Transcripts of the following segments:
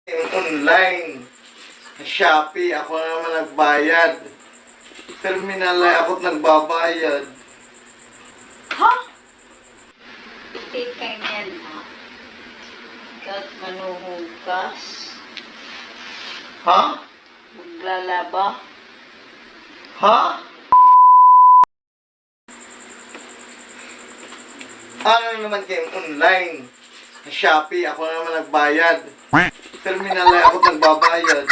Online. Shopee, ako naman nagbayad. Terminal ay ako't nagbabayad. Ha? Hindi kayo yan, ha? Kat manuhugas. Ha? Maglalaba. Ha? Ano naman kayo online? Shopee, ako naman nagbayad. Terminal ay ako't nagbabayad.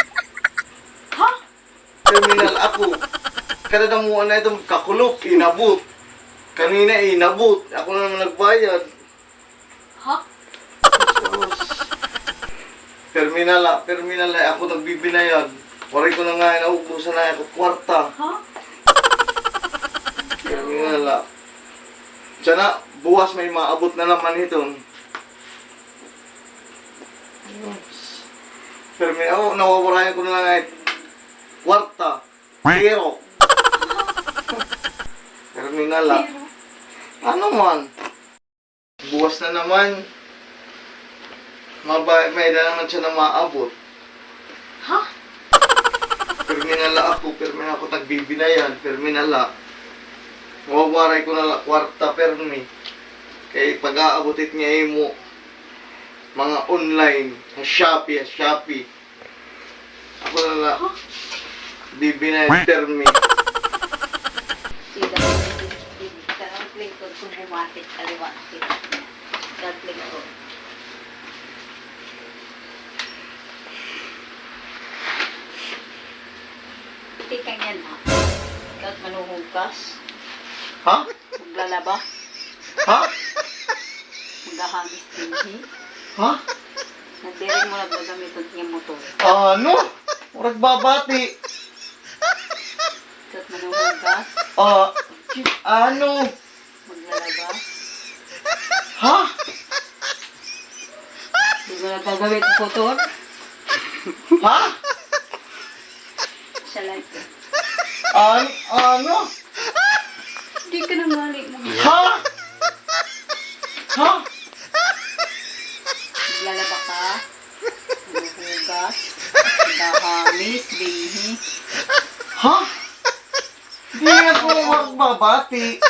Ha? Terminal ako. Kadadamuan na itong kakulok, inabot. Kanina inabot. Ako naman nagbayad. Ha? Terminal ay ako nagbibinayad. Waray ko na nga, naubusan na ako kwarta. Ha? Terminal. Sana, buwas may maabot na naman ito. Terminal, nawawarayan ko na lang ay kwarta. Zero. Terminal. Ano man? Buwas na naman. May na naman siya na maabot. Ha? Terminal ako nagbibinayan. Terminal. Mawawaray ko na lang kwarta permi. Kaya pag-aabotit niya mo mga online, Shopee. Ako na lang bibinayan permi. Sila, karang lingkod kung bumapit kaliwa. Karang lingkod. Hindi kayo yan, ha? Kat manuhugas. Ha? Maglalaba. Ha? Maghahagis din, Ha? Nagdirin mo nagagamit ang iyong motor. Ano? Murag babati. Kat manuhugas. Ano? Maglalaba. Ha? Hindi mo nagagamit ang motor. Ha? Siya lang ito. Ano? Hindi ka na mali mo. Ha? Ha? Maglalaba ka. Manuhugas. Magahamis. Bihi. Ha? Hindi ako magbabati.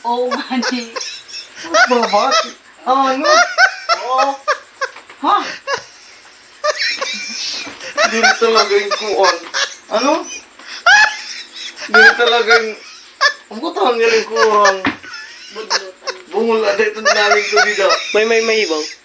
Oh, mani. Magbabati? Ano? Ha? Hindi na talaga yung kuon. Ano? Hindi na talaga yung... Ang kutahan niya yung kuhan. Budlutan. Bungol na dito namin ko dito. May hibaw.